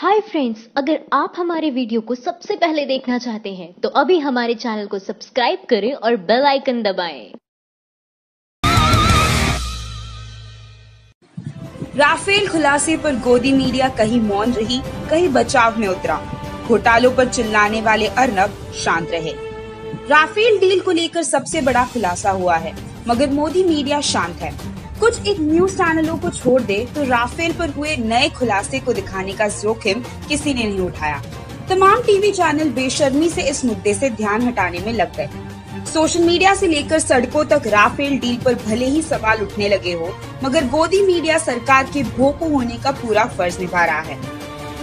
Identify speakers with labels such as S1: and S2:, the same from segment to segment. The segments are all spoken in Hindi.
S1: हाय फ्रेंड्स, अगर आप हमारे वीडियो को सबसे पहले देखना चाहते हैं तो अभी हमारे चैनल को सब्सक्राइब करें और बेल आइकन दबाएं।
S2: राफेल खुलासे पर गोदी मीडिया कहीं मौन रही, कहीं बचाव में उतरा। घोटालों पर चिल्लाने वाले अर्नब शांत रहे। राफेल डील को लेकर सबसे बड़ा खुलासा हुआ है, मगर मोदी मीडिया शांत है। कुछ एक न्यूज चैनलों को छोड़ दे तो राफेल पर हुए नए खुलासे को दिखाने का जोखिम किसी ने नहीं उठाया। तमाम टीवी चैनल बेशर्मी से इस मुद्दे से ध्यान हटाने में लग गए। सोशल मीडिया से लेकर सड़कों तक राफेल डील पर भले ही सवाल उठने लगे हो, मगर गोदी मीडिया सरकार के भोपू होने का पूरा फर्ज निभा रहा है।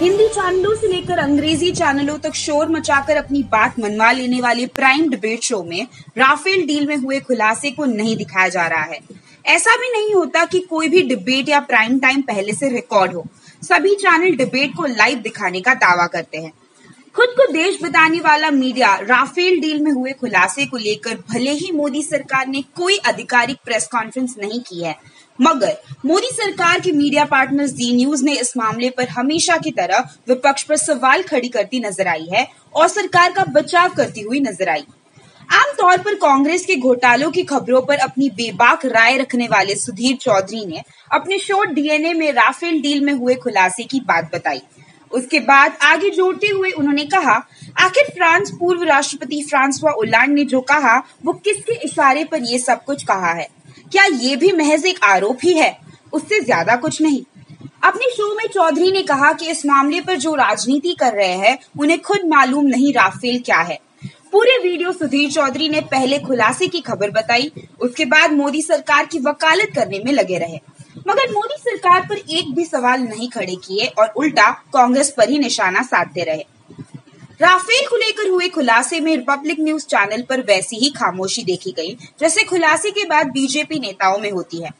S2: हिंदी चैनलों से लेकर अंग्रेजी चैनलों तक शोर मचाकर अपनी बात मनवा लेने वाले प्राइम डिबेट शो में राफेल डील में हुए खुलासे को नहीं दिखाया जा रहा है। ऐसा भी नहीं होता कि कोई भी डिबेट या प्राइम टाइम पहले से रिकॉर्ड हो। सभी चैनल डिबेट को लाइव दिखाने का दावा करते हैं। खुद को देश बताने वाला मीडिया राफेल डील में हुए खुलासे को लेकर भले ही मोदी सरकार ने कोई आधिकारिक प्रेस कॉन्फ्रेंस नहीं की है, मगर मोदी सरकार के मीडिया पार्टनर जी न्यूज ने इस मामले पर हमेशा की तरह विपक्ष पर सवाल खड़ी करती नजर आई है और सरकार का बचाव करती हुई नजर आई। आमतौर पर कांग्रेस के घोटालों की खबरों पर अपनी बेबाक राय रखने वाले सुधीर चौधरी ने अपने शो डीएनए में राफेल डील में हुए खुलासे की बात बताई। उसके बाद आगे जोड़ते हुए उन्होंने कहा, आखिर फ्रांस पूर्व राष्ट्रपति फ्रांसवा ओलांड ने जो कहा वो किसके इशारे पर ये सब कुछ कहा है? क्या ये भी महज एक आरोप ही है, उससे ज्यादा कुछ नहीं? अपने शो में चौधरी ने कहा कि इस मामले पर जो राजनीति कर रहे हैं उन्हें खुद मालूम नहीं राफेल क्या है। पूरे वीडियो सुधीर चौधरी ने पहले खुलासे की खबर बताई, उसके बाद मोदी सरकार की वकालत करने में लगे रहे, मगर मोदी सरकार पर एक भी सवाल नहीं खड़े किए और उल्टा कांग्रेस पर ही निशाना साधते रहे। राफेल को लेकर हुए खुलासे में रिपब्लिक न्यूज चैनल पर वैसी ही खामोशी देखी गई जैसे खुलासे के बाद बीजेपी नेताओं में होती है।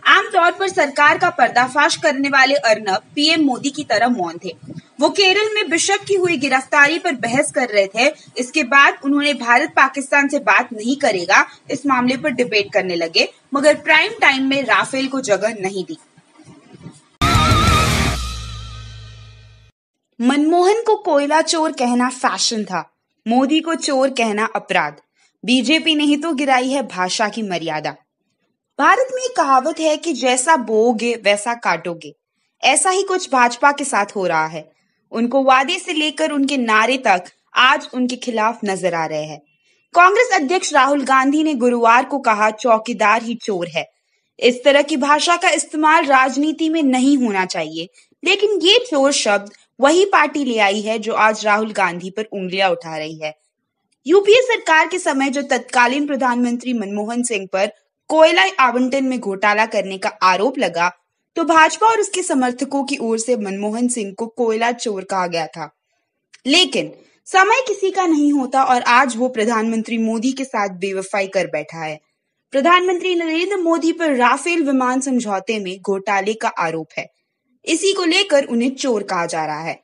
S2: आमतौर पर सरकार का पर्दाफाश करने वाले अर्नब पीएम मोदी की तरह मौन थे। वो केरल में बिशप की हुई गिरफ्तारी पर बहस कर रहे थे। इसके बाद उन्होंने भारत पाकिस्तान से बात नहीं करेगा इस मामले पर डिबेट करने लगे, मगर प्राइम टाइम में राफेल को जगह नहीं दी। मनमोहन को कोयला चोर कहना फैशन था, मोदी को चोर कहना अपराध। बीजेपी ने ही तो गिराई है भाषा की मर्यादा। भारत में एक कहावत है कि जैसा बोओगे वैसा काटोगे। ऐसा ही कुछ भाजपा के साथ हो रहा है। उनको वादे से लेकर उनके नारे तक आज उनके खिलाफ नजर आ रहे हैं। कांग्रेस अध्यक्ष राहुल गांधी ने गुरुवार को कहा, चौकीदार ही चोर है। इस तरह की भाषा का इस्तेमाल राजनीति में नहीं होना चाहिए, लेकिन ये चोर शब्द वही पार्टी ले आई है जो आज राहुल गांधी पर उंगलियां उठा रही है। यूपीए सरकार के समय जो तत्कालीन प्रधानमंत्री मनमोहन सिंह पर कोयला आवंटन में घोटाला करने का आरोप लगा, तो भाजपा और उसके समर्थकों की ओर से मनमोहन सिंह को कोयला चोर कहा गया था। लेकिन समय किसी का नहीं होता और आज वो प्रधानमंत्री मोदी के साथ बेवफाई कर बैठा है। प्रधानमंत्री नरेंद्र मोदी पर राफेल विमान समझौते में घोटाले का आरोप है। इसी को लेकर उन्हें चोर कहा जा रहा है।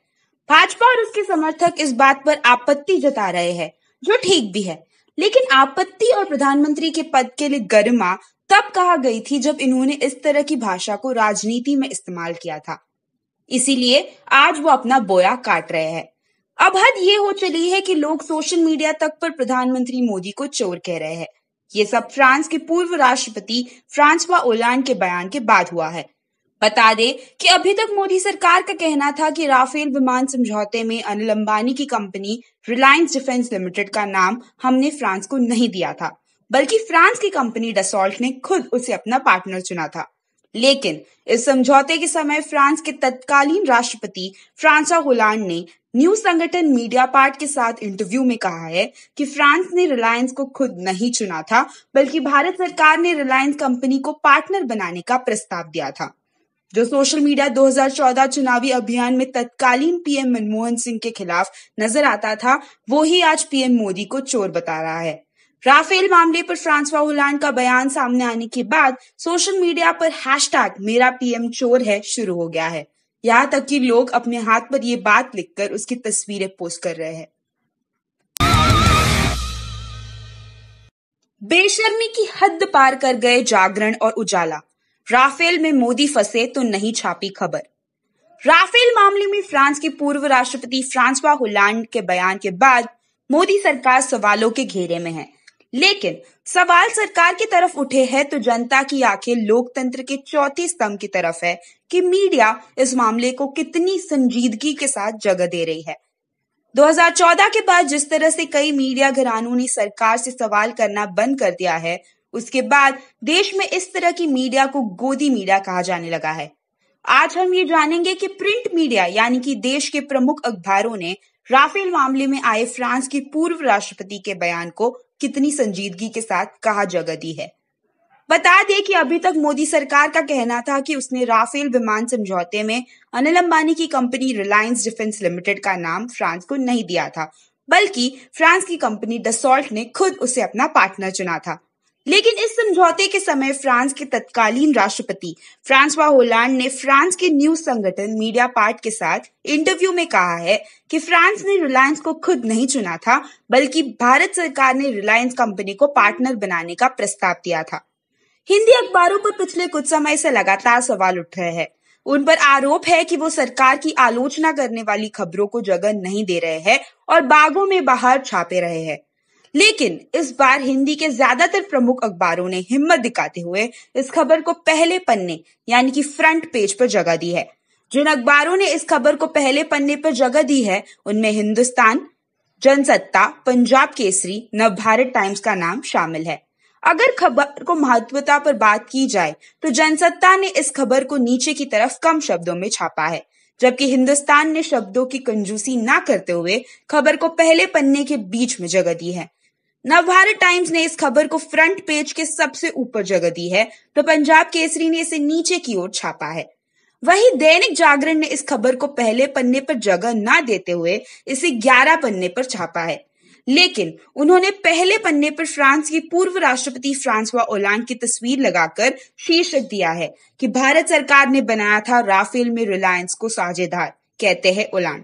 S2: भाजपा और उसके समर्थक इस बात पर आपत्ति जता रहे हैं, जो ठीक भी है, लेकिन आपत्ति और प्रधानमंत्री के पद के लिए गरिमा तब कहा गई थी जब इन्होंने इस तरह की भाषा को राजनीति में इस्तेमाल किया था। इसीलिए आज वो अपना बोया काट रहे हैं। अब हद ये हो चली है कि लोग सोशल मीडिया तक पर प्रधानमंत्री मोदी को चोर कह रहे हैं। ये सब फ्रांस के पूर्व राष्ट्रपति फ्रांसवा ओलांड के बयान के बाद हुआ है। बता दे कि अभी तक मोदी सरकार का कहना था कि राफेल विमान समझौते में अनिल अंबानी की कंपनी रिलायंस डिफेंस लिमिटेड का नाम हमने फ्रांस को नहीं दिया था, बल्कि फ्रांस की कंपनी डसॉल्ट ने खुद उसे अपना पार्टनर चुना था। लेकिन इस समझौते के समय फ्रांस के तत्कालीन राष्ट्रपति फ्रांसवा होलांड ने न्यूज संगठन मीडिया पार्ट के साथ इंटरव्यू में कहा है कि फ्रांस ने रिलायंस को खुद नहीं चुना था, बल्कि भारत सरकार ने रिलायंस कंपनी को पार्टनर बनाने का प्रस्ताव दिया था। जो सोशल मीडिया 2014 चुनावी अभियान में तत्कालीन पीएम मनमोहन सिंह के खिलाफ नजर आता था, वो ही आज पीएम मोदी को चोर बता रहा है। राफेल मामले पर फ्रांसवा होलांड का बयान सामने आने के बाद सोशल मीडिया पर हैशटैग मेरा पीएम चोर है शुरू हो गया है। यहाँ तक कि लोग अपने हाथ पर ये बात लिखकर उसकी तस्वीरें पोस्ट कर रहे हैं। बेशर्मी की हद पार कर गए जागरण और उजाला। राफेल में मोदी फंसे तो नहीं छापी खबर। राफेल मामले में फ्रांस के पूर्व राष्ट्रपति फ्रांसवा होलांड के बयान के बाद मोदी सरकार सवालों के घेरे में है। लेकिन सवाल सरकार की तरफ उठे हैं तो जनता की आंखें लोकतंत्र के चौथे स्तंभ की तरफ है कि मीडिया इस मामले को कितनी संजीदगी के साथ जगह दे रही है। 2014 के बाद जिस तरह से कई मीडिया घरानों ने सरकार से सवाल करना बंद कर दिया है, उसके बाद देश में इस तरह की मीडिया को गोदी मीडिया कहा जाने लगा है। आज हम ये जानेंगे कि प्रिंट मीडिया यानी कि देश के प्रमुख अखबारों ने राफेल मामले में आए फ्रांस के पूर्व राष्ट्रपति के बयान को कितनी संजीदगी के साथ कहाँ जगह दी है। बता दें कि अभी तक मोदी सरकार का कहना था कि उसने राफेल विमान समझौते में अनिल अंबानी की कंपनी रिलायंस डिफेंस लिमिटेड का नाम फ्रांस को नहीं दिया था, बल्कि फ्रांस की कंपनी डसॉल्ट ने खुद उसे अपना पार्टनर चुना था। लेकिन इस समझौते के समय फ्रांस के तत्कालीन राष्ट्रपति फ्रांसवा होलांड ने फ्रांस के न्यूज संगठन मीडिया पार्ट के साथ इंटरव्यू में कहा है कि फ्रांस ने रिलायंस को खुद नहीं चुना था, बल्कि भारत सरकार ने रिलायंस कंपनी को पार्टनर बनाने का प्रस्ताव दिया था। हिंदी अखबारों पर पिछले कुछ समय से लगातार सवाल उठ रहे हैं। उन पर आरोप है कि वो सरकार की आलोचना करने वाली खबरों को जगह नहीं दे रहे हैं और बागों में बाहर छापे रहे हैं। लेकिन इस बार हिंदी के ज्यादातर प्रमुख अखबारों ने हिम्मत दिखाते हुए इस खबर को पहले पन्ने यानी कि फ्रंट पेज पर जगह दी है। जिन अखबारों ने इस खबर को पहले पन्ने पर जगह दी है उनमें हिंदुस्तान, जनसत्ता, पंजाब केसरी, नवभारत टाइम्स का नाम शामिल है। अगर खबर को महत्वता पर बात की जाए तो जनसत्ता ने इस खबर को नीचे की तरफ कम शब्दों में छापा है, जबकि हिंदुस्तान ने शब्दों की कंजूसी ना करते हुए खबर को पहले पन्ने के बीच में जगह दी है। नवभारत टाइम्स ने इस खबर को फ्रंट पेज के सबसे ऊपर जगह दी है, तो पंजाब केसरी ने इसे नीचे की ओर छापा है। वहीं दैनिक जागरण ने इस खबर को पहले पन्ने पर जगह ना देते हुए इसे 11 पन्ने पर छापा है। लेकिन उन्होंने पहले पन्ने पर फ्रांस की पूर्व राष्ट्रपति फ्रांसवा होलांड की तस्वीर लगाकर शीर्षक दिया है कि भारत सरकार ने बनाया था राफेल में रिलायंस को साझेदार, कहते हैं होलांड।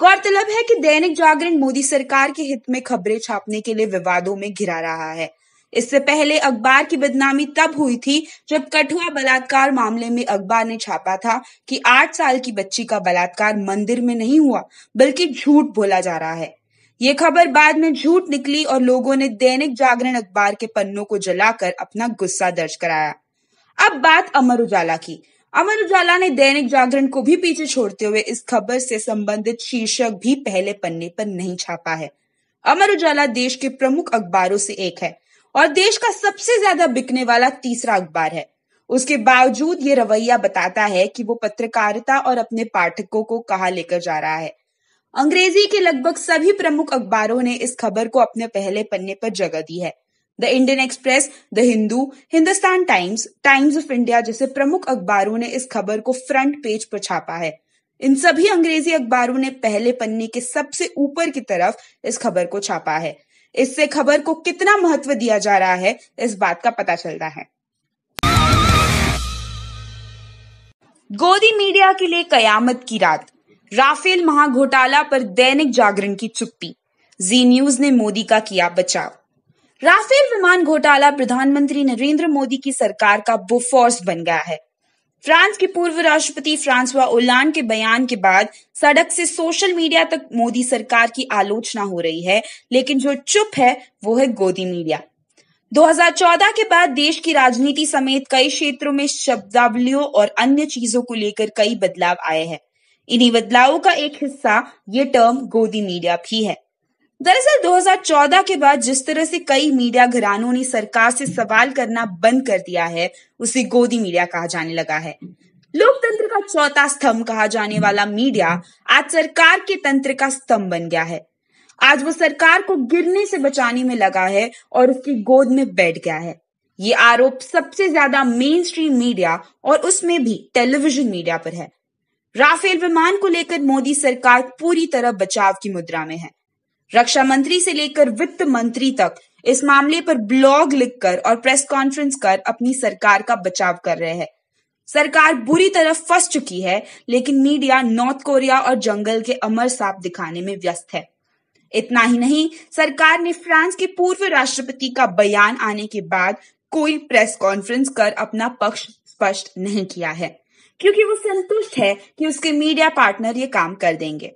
S2: गौरतलब है कि दैनिक जागरण मोदी सरकार के हित में खबरें छापने के लिए विवादों में घिरा रहा है। इससे पहले अखबार की बदनामी तब हुई थी जब कठुआ बलात्कार मामले में अखबार ने छापा था कि 8 साल की बच्ची का बलात्कार मंदिर में नहीं हुआ, बल्कि झूठ बोला जा रहा है। ये खबर बाद में झूठ निकली और लोगों ने दैनिक जागरण अखबार के पन्नों को जलाकर अपना गुस्सा दर्ज कराया। अब बात अमर उजाला की। अमर उजाला ने दैनिक जागरण को भी पीछे छोड़ते हुए इस खबर से संबंधित शीर्षक भी पहले पन्ने पर नहीं छापा है। अमर उजाला देश के प्रमुख अखबारों से एक है और देश का सबसे ज्यादा बिकने वाला तीसरा अखबार है। उसके बावजूद ये रवैया बताता है कि वो पत्रकारिता और अपने पाठकों को कहाँ लेकर जा रहा है। अंग्रेजी के लगभग सभी प्रमुख अखबारों ने इस खबर को अपने पहले पन्ने पर जगह दी है। The Indian express, the Hindu, Hindustan times, times of India जैसे प्रमुख अखबारों ने इस खबर को फ्रंट पेज पर छापा है। इन सभी अंग्रेजी अखबारों ने पहले पन्ने के सबसे ऊपर की तरफ इस खबर को छापा है। इससे खबर को कितना महत्व दिया जा रहा है इस बात का पता चलता है। गोदी मीडिया के लिए कयामत की रात। राफेल महाघोटाला पर दैनिक जागरण की चुप्पी। जी न्यूज ने मोदी का किया बचाव। राफेल विमान घोटाला प्रधानमंत्री नरेंद्र मोदी की सरकार का बोफोर्स बन गया है। फ्रांस के पूर्व राष्ट्रपति फ्रांसवा होलांड के बयान के बाद सड़क से सोशल मीडिया तक मोदी सरकार की आलोचना हो रही है, लेकिन जो चुप है वो है गोदी मीडिया। 2014 के बाद देश की राजनीति समेत कई क्षेत्रों में शब्दावलियों और अन्य चीजों को लेकर कई बदलाव आए हैं। इन्हीं बदलावों का एक हिस्सा ये टर्म गोदी मीडिया भी है। दरअसल 2014 के बाद जिस तरह से कई मीडिया घरानों ने सरकार से सवाल करना बंद कर दिया है, उसे गोदी मीडिया कहा जाने लगा है। लोकतंत्र का चौथा स्तंभ कहा जाने वाला मीडिया आज सरकार के तंत्र का स्तंभ बन गया है। आज वो सरकार को गिरने से बचाने में लगा है और उसकी गोद में बैठ गया है। ये आरोप सबसे ज्यादा मेन स्ट्रीम मीडिया और उसमें भी टेलीविजन मीडिया पर है। राफेल विमान को लेकर मोदी सरकार पूरी तरह बचाव की मुद्रा में है। रक्षा मंत्री से लेकर वित्त मंत्री तक इस मामले पर ब्लॉग लिखकर और प्रेस कॉन्फ्रेंस कर अपनी सरकार का बचाव कर रहे हैं। सरकार बुरी तरह फंस चुकी है, लेकिन मीडिया नॉर्थ कोरिया और जंगल के अमर सांप दिखाने में व्यस्त है। इतना ही नहीं, सरकार ने फ्रांस के पूर्व राष्ट्रपति का बयान आने के बाद कोई प्रेस कॉन्फ्रेंस कर अपना पक्ष स्पष्ट नहीं किया है। क्योंकि वो संतुष्ट है कि उसके मीडिया पार्टनर ये काम कर देंगे।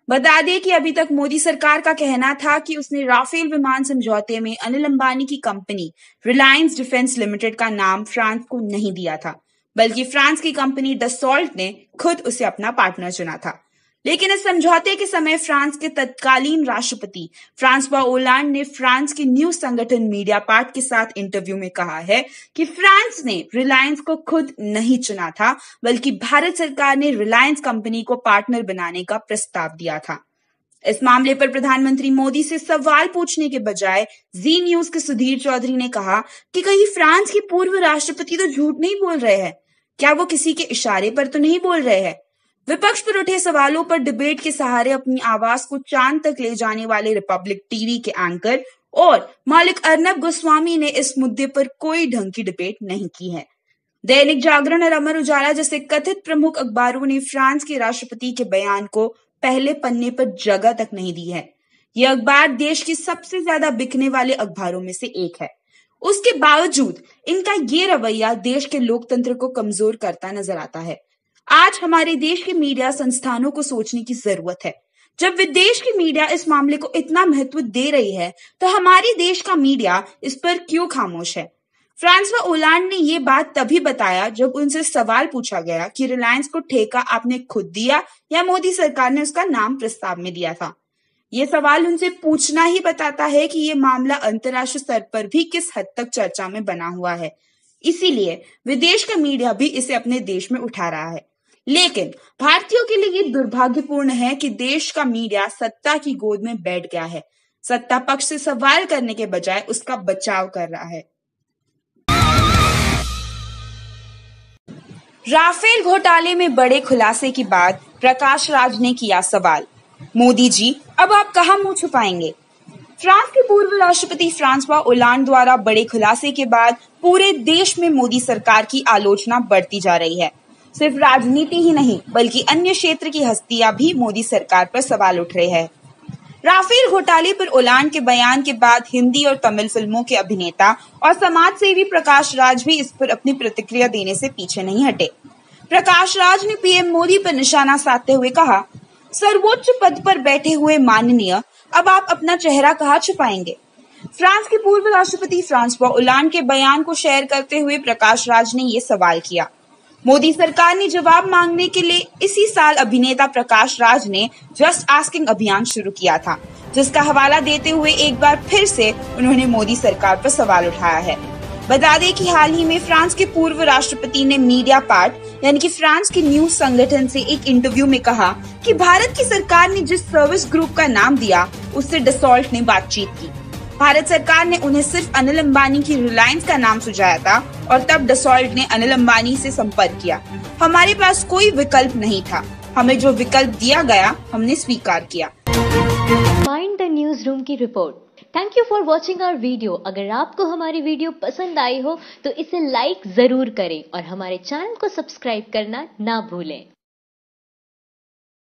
S2: बता दें कि अभी तक मोदी सरकार का कहना था कि उसने राफेल विमान समझौते में अनिल अंबानी की कंपनी रिलायंस डिफेंस लिमिटेड का नाम फ्रांस को नहीं दिया था, बल्कि फ्रांस की कंपनी डसॉल्ट ने खुद उसे अपना पार्टनर चुना था। लेकिन इस समझौते के समय फ्रांस के तत्कालीन राष्ट्रपति फ्रांसवा ओलांड ने फ्रांस के न्यूज संगठन मीडियापार्ट के साथ इंटरव्यू में कहा है कि फ्रांस ने रिलायंस को खुद नहीं चुना था, बल्कि भारत सरकार ने रिलायंस कंपनी को पार्टनर बनाने का प्रस्ताव दिया था। इस मामले पर प्रधानमंत्री मोदी से सवाल पूछने के बजाय जी न्यूज के सुधीर चौधरी ने कहा कि कहीं फ्रांस के पूर्व राष्ट्रपति तो झूठ नहीं बोल रहे हैं, क्या वो किसी के इशारे पर तो नहीं बोल रहे हैं। विपक्ष पर उठे सवालों पर डिबेट के सहारे अपनी आवाज को चांद तक ले जाने वाले रिपब्लिक टीवी के एंकर और मालिक अर्नब गोस्वामी ने इस मुद्दे पर कोई ढंग की डिबेट नहीं की है। दैनिक जागरण और अमर उजाला जैसे कथित प्रमुख अखबारों ने फ्रांस के राष्ट्रपति के बयान को पहले पन्ने पर जगह तक नहीं दी है। यह अखबार देश के सबसे ज्यादा बिकने वाले अखबारों में से एक है। उसके बावजूद इनका ये रवैया देश के लोकतंत्र को कमजोर करता नजर आता है। आज हमारे देश के मीडिया संस्थानों को सोचने की जरूरत है। जब विदेश की मीडिया इस मामले को इतना महत्व दे रही है, तो हमारे देश का मीडिया इस पर क्यों खामोश है। फ्रांसवा ओलांड ने ये बात तभी बताया जब उनसे सवाल पूछा गया कि रिलायंस को ठेका आपने खुद दिया या मोदी सरकार ने उसका नाम प्रस्ताव में दिया था। ये सवाल उनसे पूछना ही बताता है कि ये मामला अंतर्राष्ट्रीय स्तर पर भी किस हद तक चर्चा में बना हुआ है। इसीलिए विदेश का मीडिया भी इसे अपने देश में उठा रहा है। लेकिन भारतीयों के लिए ये दुर्भाग्यपूर्ण है कि देश का मीडिया सत्ता की गोद में बैठ गया है, सत्ता पक्ष से सवाल करने के बजाय उसका बचाव कर रहा है। राफेल घोटाले में बड़े खुलासे के बाद प्रकाश राज ने किया सवाल, मोदी जी अब आप कहां मुंह छुपाएंगे। फ्रांस के पूर्व राष्ट्रपति फ्रांसवा ओलांड द्वारा बड़े खुलासे के बाद पूरे देश में मोदी सरकार की आलोचना बढ़ती जा रही है। सिर्फ राजनीति ही नहीं, बल्कि अन्य क्षेत्र की हस्तियां भी मोदी सरकार पर सवाल उठ रहे हैं। राफेल घोटाले पर ओलांड के बयान के बाद हिंदी और तमिल फिल्मों के अभिनेता और समाज सेवी प्रकाश राज भी इस पर अपनी प्रतिक्रिया देने से पीछे नहीं हटे। प्रकाश राज ने पीएम मोदी पर निशाना साधते हुए कहा, सर्वोच्च पद पर बैठे हुए माननीय, अब आप अपना चेहरा कहाँ छुपाएंगे। फ्रांस के पूर्व राष्ट्रपति फ्रांसवा ओलांड के बयान को शेयर करते हुए प्रकाश राज ने ये सवाल किया। मोदी सरकार ने जवाब मांगने के लिए इसी साल अभिनेता प्रकाश राज ने जस्ट आस्किंग अभियान शुरू किया था, जिसका हवाला देते हुए एक बार फिर से उन्होंने मोदी सरकार पर सवाल उठाया है। बता दें कि हाल ही में फ्रांस के पूर्व राष्ट्रपति ने मीडियापार्ट यानी कि फ्रांस के न्यूज संगठन से एक इंटरव्यू में कहा कि भारत की सरकार ने जिस सर्विस ग्रुप का नाम दिया उससे डसॉल्ट ने बातचीत की। भारत सरकार ने उन्हें सिर्फ अनिल अंबानी की रिलायंस का नाम सुझाया था और तब डसॉल्ट ने अनिल अंबानी से संपर्क किया। हमारे पास कोई विकल्प नहीं था, हमें जो विकल्प दिया गया हमने स्वीकार किया।
S1: माइंड द न्यूज रूम की रिपोर्ट। Thank you for watching our video. अगर आपको हमारी वीडियो पसंद आई हो तो इसे लाइक जरूर करें और हमारे चैनल को सब्सक्राइब करना ना भूलें।